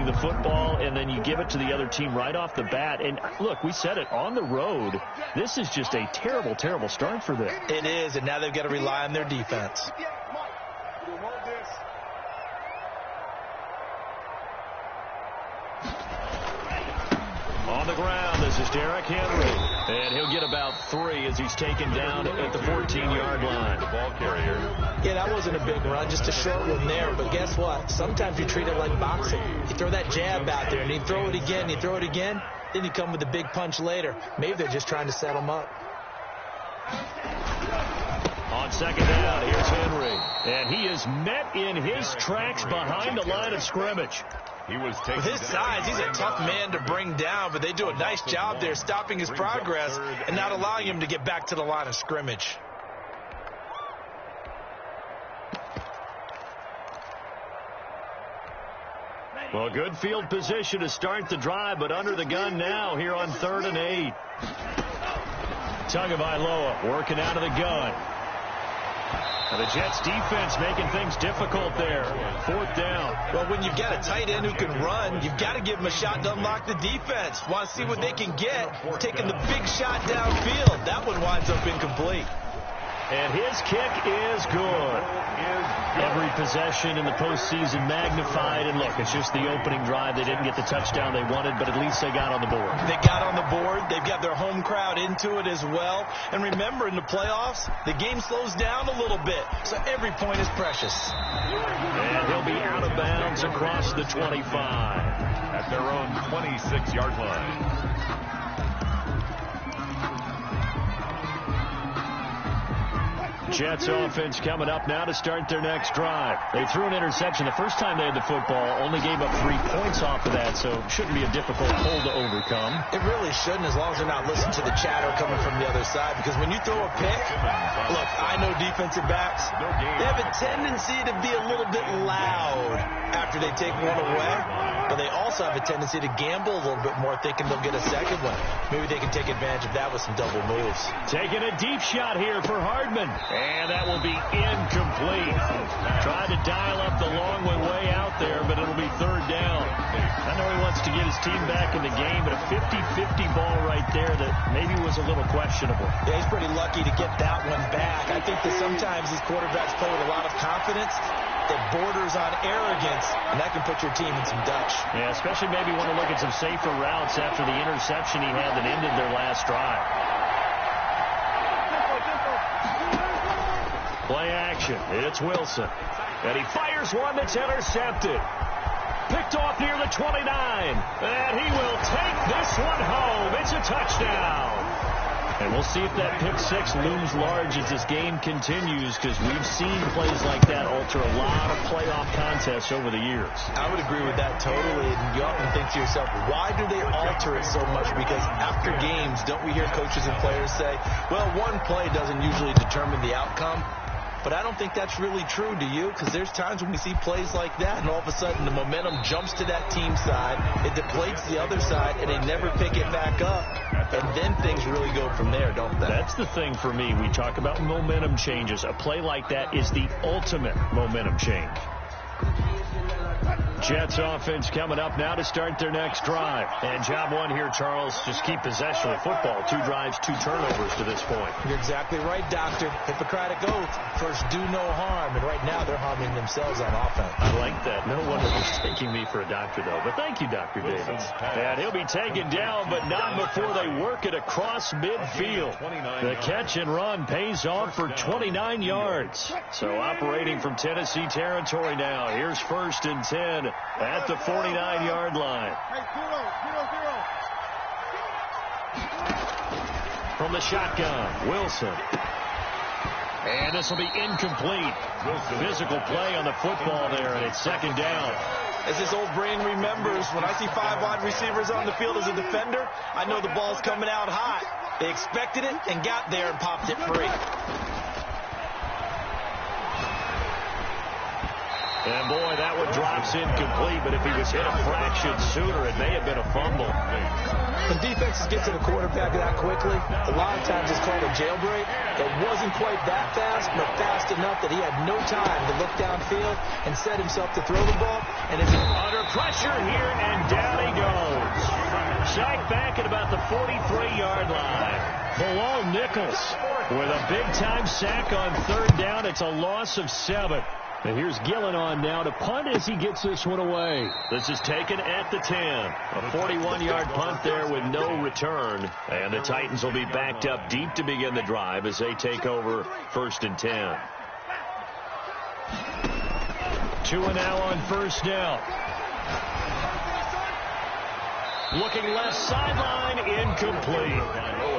the football, and then you give it to the other team right off the bat. And, look, we said it, on the road, this is just a terrible, terrible start for them. It is, and now they've got to rely on their defense. On the ground, this is Derrick Henry. And he'll get about 3 as he's taken down at the 14-yard line. The ball carrier. Yeah, that wasn't a big run, just a short one there. But guess what? Sometimes you treat it like boxing. You throw that jab out there, and you throw it again, then you come with a big punch later. Maybe they're just trying to set him up. On second down, here's Henry. And he is met in his tracks behind the line of scrimmage. With his size, he's a tough man to bring down, but they do a nice job there stopping his progress and not allowing him to get back to the line of scrimmage. Well, good field position to start the drive, but under the gun now here on 3rd and 8. Tagovailoa working out of the gun. And the Jets defense making things difficult there. 4th down. Well, when you've got a tight end who can run, you've got to give him a shot to unlock the defense. Want to see what they can get. Taking the big shot downfield. That one winds up incomplete. And his kick is good. Every possession in the postseason magnified. And look, it's just the opening drive. They didn't get the touchdown they wanted, but at least they got on the board. They got on the board. They've got their home crowd into it as well. And remember, in the playoffs, the game slows down a little bit. So every point is precious. And he'll be out of bounds across the 25. At their own 26-yard line. Jets offense coming up now to start their next drive. They threw an interception the first time they had the football, only gave up 3 points off of that, so shouldn't be a difficult hole to overcome. It really shouldn't, as long as they're not listening to the chatter coming from the other side, because when you throw a pick, look, I know defensive backs, they have a tendency to be a little bit loud after they take one away, but they also have a tendency to gamble a little bit more, thinking they'll get a second one. Maybe they can take advantage of that with some double moves. Taking a deep shot here for Hardman. And that will be incomplete. Tried to dial up the long way out there, but it'll be 3rd down. I know he wants to get his team back in the game, but a 50-50 ball right there that maybe was a little questionable. Yeah, he's pretty lucky to get that one back. I think that sometimes these quarterbacks play with a lot of confidence that borders on arrogance, and that can put your team in some Dutch. Yeah, especially maybe want to look at some safer routes after the interception he had that ended their last drive. Play action. It's Wilson. And he fires one that's intercepted. Picked off near the 29. And he will take this one home. It's a touchdown. And we'll see if that pick 6 looms large as this game continues, because we've seen plays like that alter a lot of playoff contests over the years. I would agree with that totally. And you often think to yourself, why do they alter it so much? Because after games, don't we hear coaches and players say, well, one play doesn't usually determine the outcome? But I don't think that's really true, do you? Because there's times when we see plays like that, and all of a sudden the momentum jumps to that team side, it deflates the other side, and they never pick it back up. And then things really go from there, don't they? That's the thing for me. We talk about momentum changes. A play like that is the ultimate momentum change. Jets offense coming up now to start their next drive. And job one here, Charles, just keep possession of the football. 2 drives, 2 turnovers to this point. You're exactly right, Doctor. Hippocratic oath. First, do no harm. And right now, they're harming themselves on offense. I like that. No wonder he's taking me for a doctor, though. But thank you, Dr. Davis. And he'll be taken down, but not before they work it across midfield. The catch and run pays off for 29 yards. So operating from Tennessee territory now. Here's 1st and 10 at the 49-yard line. From the shotgun, Wilson. And this will be incomplete. Physical play on the football there, and it's 2nd down. As his old brain remembers, when I see 5 wide receivers on the field as a defender, I know the ball's coming out hot. They expected it and got there and popped it free. And boy, that would drive handoff's incomplete, but if he was hit a fraction sooner, it may have been a fumble. When defenses get to the quarterback that quickly, a lot of times it's called a jailbreak. It wasn't quite that fast, but fast enough that he had no time to look downfield and set himself to throw the ball. And it's under pressure here, and down he goes. Sacked back at about the 43-yard line. Bilal Nichols with a big-time sack on third down. It's a loss of 7. And here's Gillen on now to punt as he gets this one away. This is taken at the 10. A 41-yard punt there with no return. And the Titans will be backed up deep to begin the drive as they take over 1st and 10. Tua now on first down. Looking left sideline, incomplete.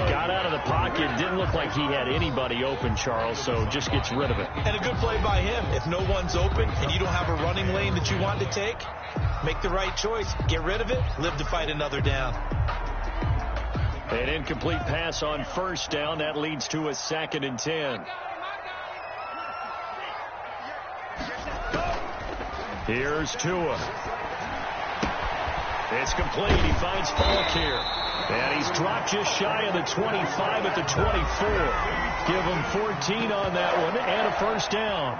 Got out of the pocket. Didn't look like he had anybody open, Charles, so just gets rid of it. And a good play by him. If no one's open and you don't have a running lane that you want to take, make the right choice. Get rid of it. Live to fight another down. An incomplete pass on first down. That leads to a 2nd and 10. Here's Tua. It's complete. He finds Falk here. And he's dropped just shy of the 25 at the 24. Give him 14 on that one and a first down.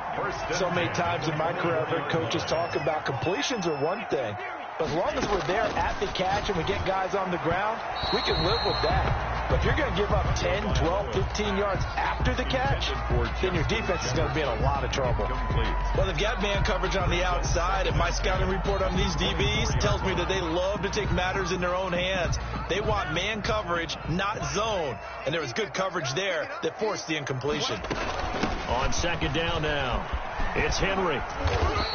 So many times in my career, I've heard coaches talk about completions are one thing. But as long as we're there at the catch and we get guys on the ground, we can live with that. But if you're going to give up 10, 12, 15 yards after the catch, then your defense is going to be in a lot of trouble. Well, they've got man coverage on the outside, and my scouting report on these DBs tells me that they love to take matters in their own hands. They want man coverage, not zone. And there was good coverage there that forced the incompletion. On 2nd down now, it's Henry.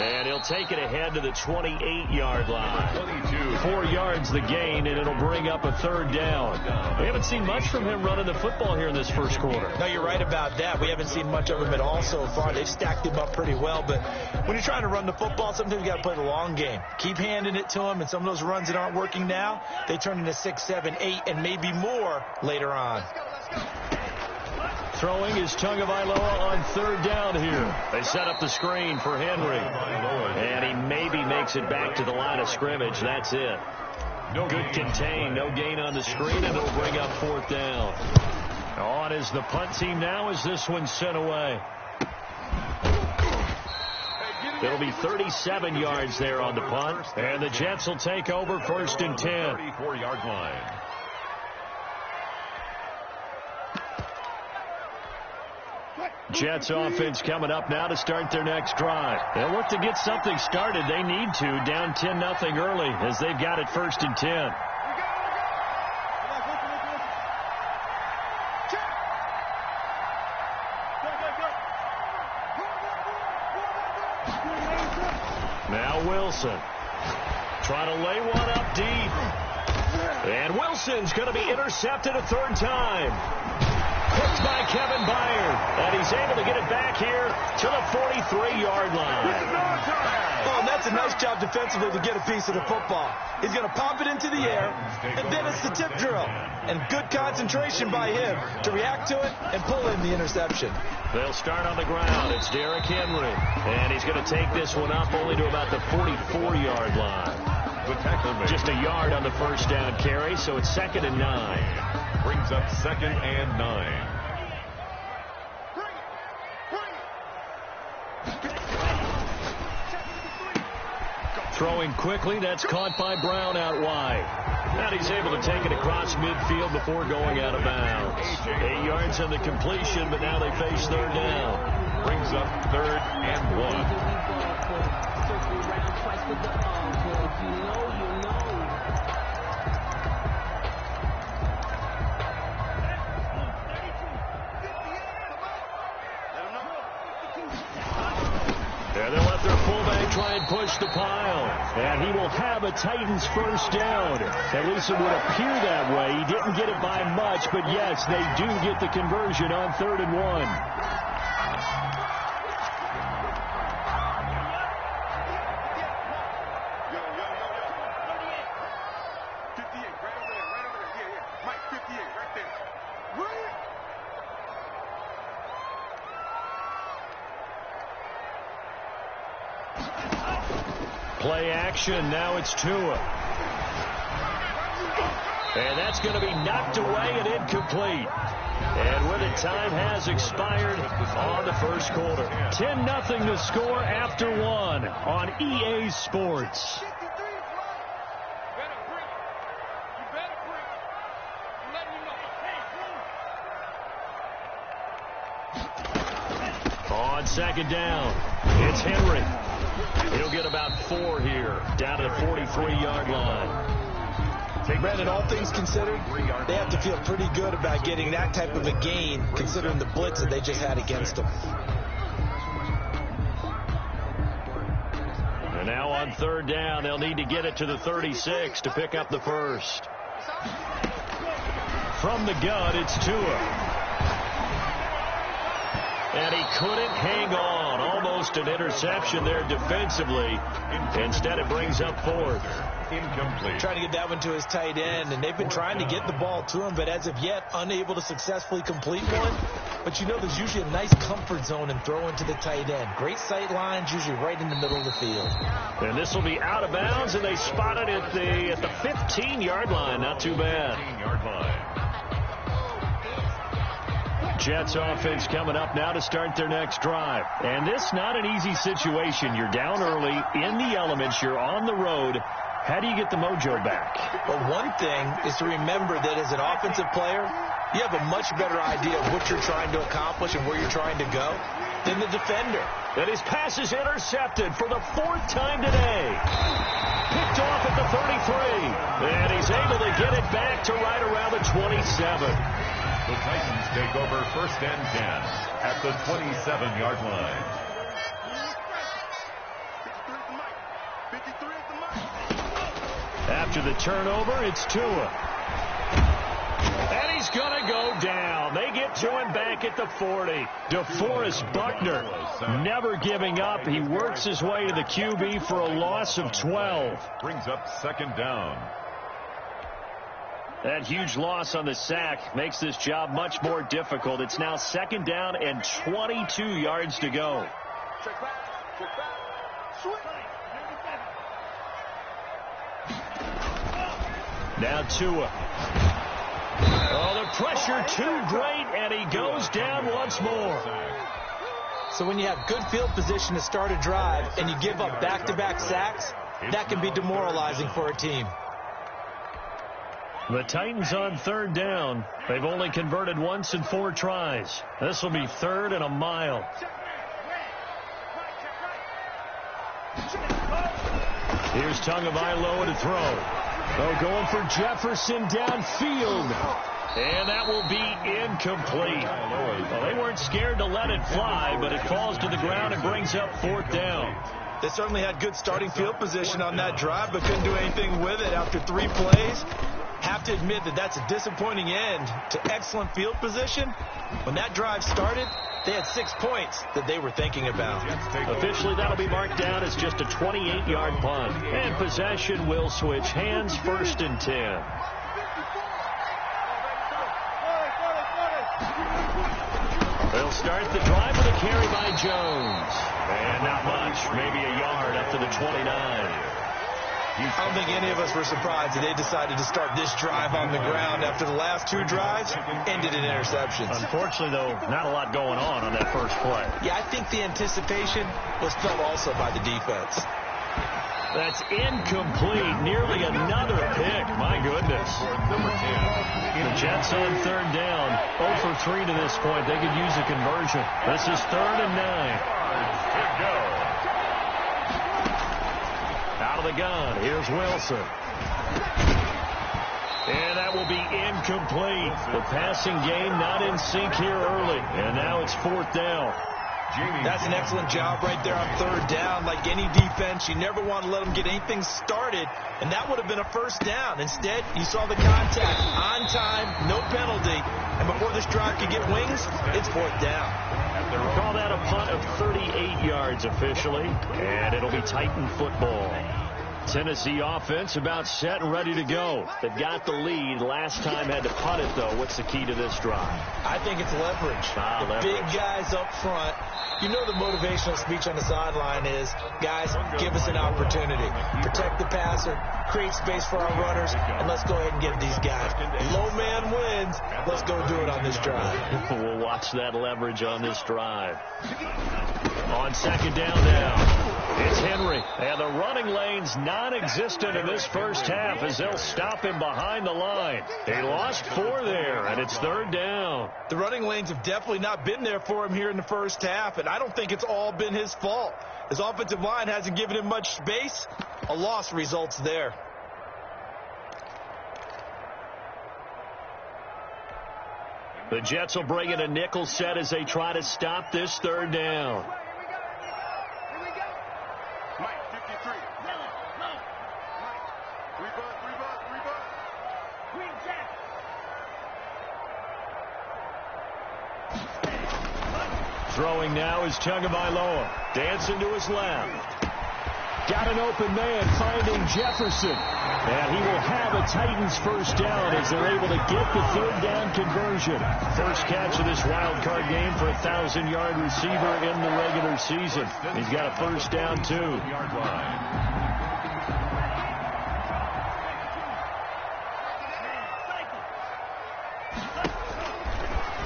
And he'll take it ahead to the 28-yard line. 4 yards the gain, and it'll bring up a 3rd down. We haven't seen much from him running the football here in this first quarter. No, you're right about that. We haven't seen much of him at all so far. They've stacked him up pretty well. But when you're trying to run the football, sometimes you got to play the long game. Keep handing it to him, and some of those runs that aren't working now, they turn into 6, 7, 8, and maybe more later on. Throwing is Tagovailoa on 3rd down here. They set up the screen for Henry. And he maybe makes it back to the line of scrimmage. That's it. Good contain. No gain on the screen, and it'll bring up 4th down. On is the punt team now as this one's sent away. It'll be 37 yards there on the punt. And the Jets will take over 1st and 10. 34-yard line. Jets offense coming up now to start their next drive. They'll look to get something started. They need to, down 10-0 early as they've got it 1st and 10. Now Wilson trying to lay one up deep. And Wilson's going to be intercepted a 3rd time. Picked by Kevin Byard, and he's able to get it back here to the 43-yard line. Oh, and that's a nice job defensively to get a piece of the football. He's going to pop it into the air, and then it's the tip drill. And good concentration by him to react to it and pull in the interception. They'll start on the ground. It's Derrick Henry, and he's going to take this one up only to about the 44-yard line. Just a yard on the first down carry, so it's 2nd and 9. Brings up 2nd and 9. Throwing quickly, that's caught by Brown out wide. And he's able to take it across midfield before going out of bounds. 8 yards on the completion, but now they face 3rd down. Brings up 3rd and 1. And they'll let their fullback try and push the pile. And he will have a Titans first down. At least it would appear that way. He didn't get it by much, but yes, they do get the conversion on 3rd and 1. Play action. Now it's Tua. And that's going to be knocked away and incomplete. And with it, time has expired on the first quarter. 10-0 the score after one on EA Sports. On second down, it's Henry. He'll get about 4 here, down to the 43-yard line. Brandon, all things considered, they have to feel pretty good about getting that type of a gain, considering the blitz that they just had against them. And now on third down, they'll need to get it to the 36 to pick up the first. From the gun, it's Tua. And he couldn't hang on. Almost an interception there defensively. Instead, it brings up fourth. Incomplete. Trying to get that one to his tight end, and they've been trying to get the ball to him, but as of yet, unable to successfully complete one. But you know there's usually a nice comfort zone in throwing to the tight end. Great sight lines, usually right in the middle of the field. And this will be out of bounds, and they spot it at the 15-yard line. Not too bad. 15-yard line. Jets offense coming up now to start their next drive. And this not an easy situation. You're down early, in the elements, you're on the road. How do you get the mojo back? Well, one thing is to remember that as an offensive player, you have a much better idea of what you're trying to accomplish and where you're trying to go than the defender. And his pass is intercepted for the 4th time today. Picked off at the 33. And he's able to get it back to right around the 27. The Titans take over 1st and 10 at the 27-yard line. After the turnover, it's Tua. And he's going to go down. They get to him back at the 40. DeForest Buckner never giving up. He works his way to the QB for a loss of 12. Brings up 2nd down. That huge loss on the sack makes this job much more difficult. It's now 2nd down and 22 yards to go. Now Tua. Oh, the pressure too great, and he goes down once more. So when you have good field position to start a drive and you give up back-to-back sacks, that can be demoralizing for a team. The Titans on 3rd down. They've only converted once in 4 tries. This will be 3rd and a mile. Here's Tagovailoa to throw. Oh, going for Jefferson downfield. And that will be incomplete. Well, they weren't scared to let it fly, but it falls to the ground and brings up 4th down. They certainly had good starting field position on that drive, but couldn't do anything with it after 3 plays. Have to admit that that's a disappointing end to excellent field position. When that drive started, they had 6 points that they were thinking about. Officially, that'll be marked down as just a 28-yard punt. And possession will switch hands, 1st and 10. They'll start the drive with a carry by Jones. And not much, maybe a yard up to the 29. I don't think any of us were surprised that they decided to start this drive on the ground after the last 2 drives ended in interceptions. Unfortunately, though, not a lot going on that first play. Yeah, I think the anticipation was felt also by the defense. That's incomplete. Nearly another pick. My goodness. Number 10. The Jets on 3rd down. 0 for 3 to this point. They could use a conversion. This is 3rd and 9. Go. Out of the gun. Here's Wilson. And that will be incomplete. The passing game not in sync here early. And now it's 4th down. That's an excellent job right there on 3rd down. Like any defense, you never want to let them get anything started, and that would have been a 1st down. Instead, you saw the contact on time, no penalty, and before this drive could get wings, it's 4th down. We'll call that a punt of 38 yards officially, and it'll be Titan football. Tennessee offense about set and ready to go. They've got the lead. Last time had to punt it, though. What's the key to this drive? I think it's leverage. Big guys up front. You know the motivational speech on the sideline is, guys, give us an opportunity. Protect the passer, create space for our runners, and let's go ahead and get these guys. Low man wins. Let's go do it on this drive. We'll watch that leverage on this drive. On second down now. It's Henry, and the running lane's non-existent in this first half as they'll stop him behind the line. He lost 4 there, and it's third down. The running lanes have definitely not been there for him here in the first half, and I don't think it's all been his fault. His offensive line hasn't given him much space. A loss results there. The Jets will bring in a nickel set as they try to stop this third down. Throwing now is Tagovailoa. Dancing to his left. Got an open man finding Jefferson. And he will have a Titans first down as they're able to get the third down conversion. First catch of this wild card game for a 1,000-yard receiver in the regular season. He's got a first down, too.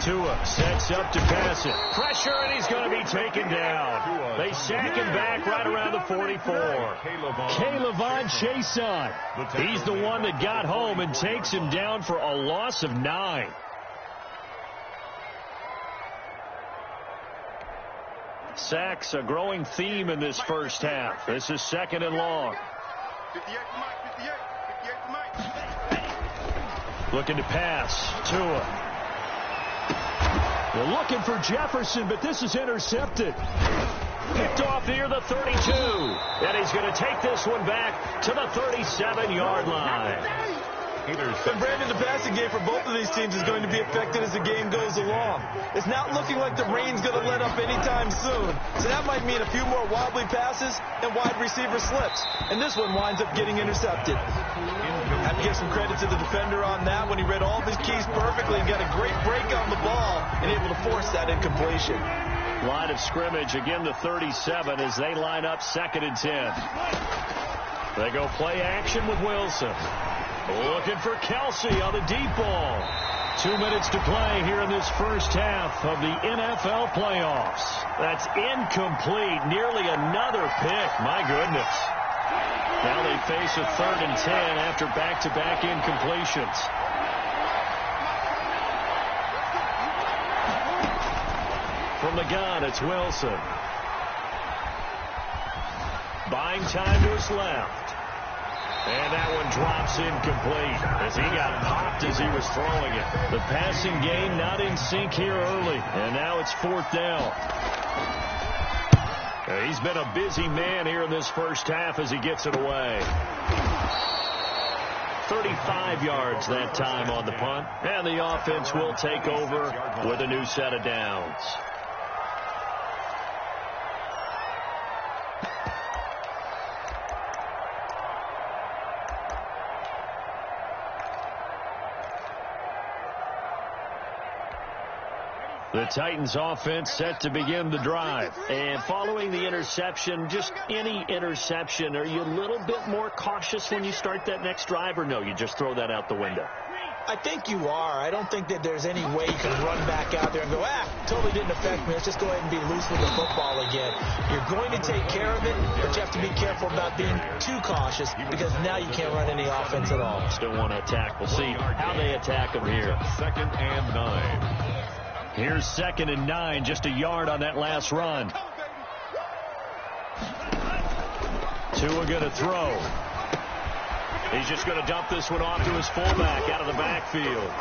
Tua sets up to pass it. Pressure, and he's going to be taken down. They sack him back right around the 44. K'Lavon Chaisson. He's the one that got home and takes him down for a loss of 9. Sacks a growing theme in this first half. This is second and long. Looking to pass. Tua. They're looking for Jefferson, but this is intercepted. Picked off near the 32. And he's going to take this one back to the 37-yard line. And Brandon, the passing game for both of these teams is going to be affected as the game goes along. It's not looking like the rain's going to let up anytime soon. So that might mean a few more wobbly passes and wide receiver slips. And this one winds up getting intercepted. I have to give some credit to the defender on that when he read all of his keys perfectly and got a great break on the ball and able to force that incompletion. Line of scrimmage, again the 37 as they line up second and 10. They go play action with Wilson. Looking for Kelsey on the deep ball. 2 minutes to play here in this first half of the NFL playoffs. That's incomplete. Nearly another pick. My goodness. Now they face a 3rd and 10 after back-to-back incompletions. From the gun, it's Wilson. Buying time to his left. And that one drops incomplete as he got popped as he was throwing it. The passing game not in sync here early. And now it's 4th down. He's been a busy man here in this first half as he gets it away. 35 yards that time on the punt. And the offense will take over with a new set of downs. The Titans offense set to begin the drive. And following the interception, just any interception, are you a little bit more cautious when you start that next drive, or no, you just throw that out the window? I think you are. I don't think that there's any way you can run back out there and go, totally didn't affect me. Let's just go ahead and be loose with the football again. You're going to take care of it, but you have to be careful about being too cautious because now you can't run any offense at all. Still want to attack. We'll see how they attack them here. 2nd and 9. Here's 2nd and 9, just a yard on that last run. Tua going to throw. He's just going to dump this one off to his fullback out of the backfield.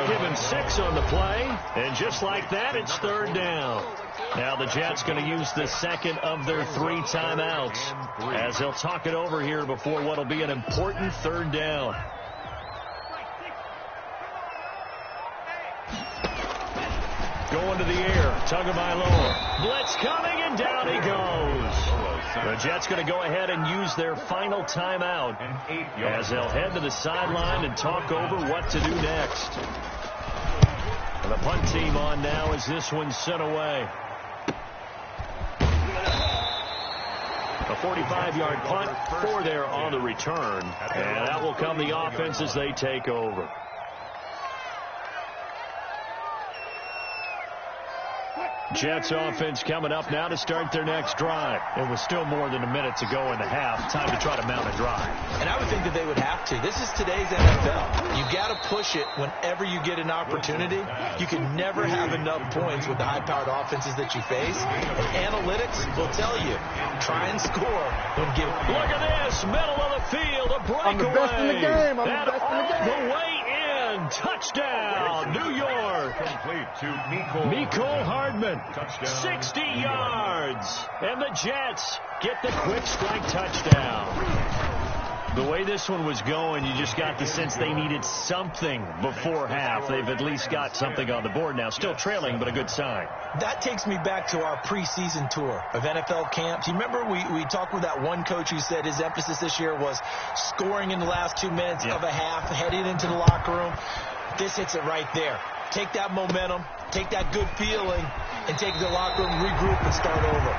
Given 6 on the play, and just like that, it's 3rd down. Now the Jets going to use the second of their 3 timeouts as they'll talk it over here before what will be an important 3rd down. going to the air. Tagovailoa. Blitz coming, and down he goes. The Jets going to go ahead and use their final timeout as they'll head to the sideline and talk over what to do next. The punt team on now as this one's sent away. A 45-yard punt for there on the return. And that will come the offense as they take over. Jets offense coming up now to start their next drive. It was still more than a minute to go in the half. Time to try to mount a drive. And I would think that they would have to. This is today's NFL. You got to push it whenever you get an opportunity. You can never have enough points with the high-powered offenses that you face. And analytics will tell you, try and score when given. Look at this, middle of the field, a breakaway. I'm the best in the game. I'm the best in the game. The way in, touchdown, New York. Complete to Mecole Hardman. Touchdown. 60 yards. And the Jets get the quick strike touchdown. The way this one was going, you just got the sense they needed something before half. They've at least got something on the board now. Still trailing, but a good sign. That takes me back to our preseason tour of NFL camps. You remember we talked with that one coach who said his emphasis this year was scoring in the last 2 minutes of a half, heading into the locker room. This hits it right there. Take that momentum, take that good feeling, and take the locker room, regroup, and start over.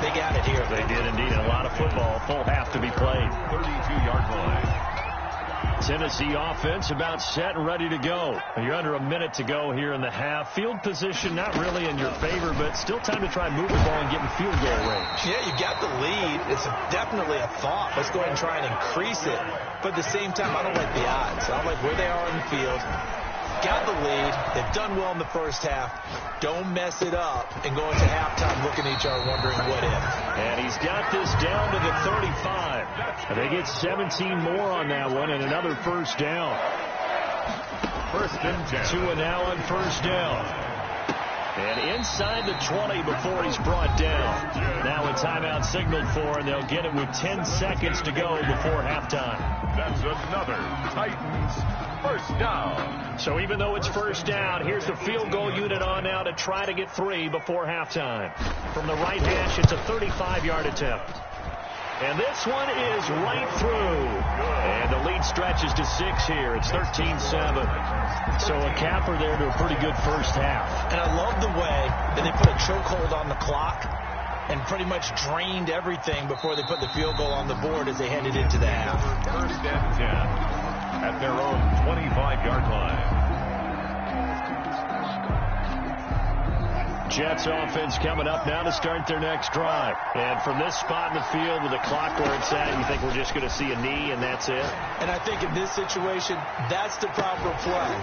They got it here. They did indeed. A lot of football. Full half to be played. 32-yard line. Tennessee offense about set and ready to go. You're under a minute to go here in the half. Field position not really in your favor, but still time to try and move the ball and get in field goal range. Yeah, you got the lead. It's definitely a thought. Let's go ahead and try and increase it. But at the same time, I don't like the odds. I don't like where they are in the field. Got the lead. They've done well in the first half. Don't mess it up and go into halftime looking at each other wondering what if. And he's got this down to the 35. And they get 17 more on that one and another first down. First and 10. Two and now on first down. And inside the 20 before he's brought down. Now a timeout signaled for, and they'll get it with 10 seconds to go before halftime. That's another Titans first down. So even though it's first down, here's the field goal unit on now to try to get 3 before halftime. From the right hash, it's a 35-yard attempt. And this one is right through. And the lead stretches to 6 here. It's 13-7. So a capper there to a pretty good first half. And I love the way that they put a chokehold on the clock and pretty much drained everything before they put the field goal on the board as they headed into the half. First and 10 at their own 25-yard line. Jets offense coming up now to start their next drive. And from this spot in the field with the clock where it's at, you think we're just going to see a knee and that's it? And I think in this situation, that's the proper play.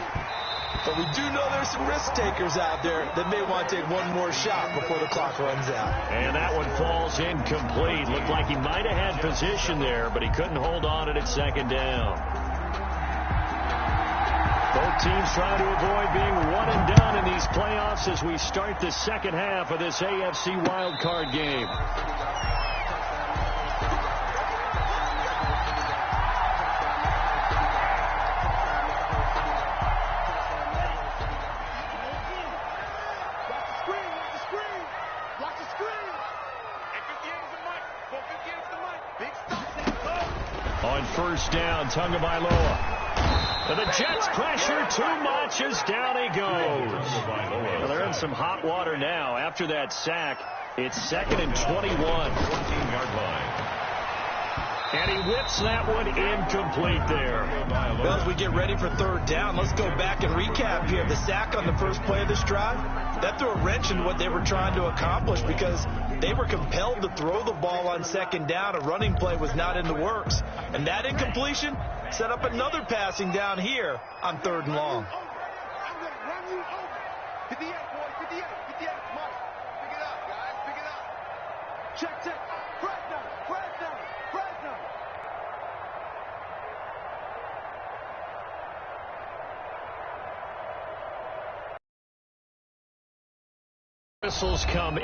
But we do know there's some risk takers out there that may want to take one more shot before the clock runs out. And that one falls incomplete. Looked like he might have had position there, but he couldn't hold on at second down. Both teams trying to avoid being one and done in these playoffs as we start the second half of this AFC wildcard game. On first down, Tagovailoa. And the Jets pressure too much as down he goes. Well, they're in some hot water now. After that sack, it's 2nd and 21. 14-yard line. And he whips that one incomplete there. Well, as we get ready for third down, let's go back and recap here. The sack on the first play of this drive, that threw a wrench in what they were trying to accomplish because they were compelled to throw the ball on second down. A running play was not in the works. And that incompletion set up another passing down here on 3rd and long. I'm going to run you over. 58, boy, 58, 58. Mike, pick it up, guys, pick it up. Check. Press down. Whistles come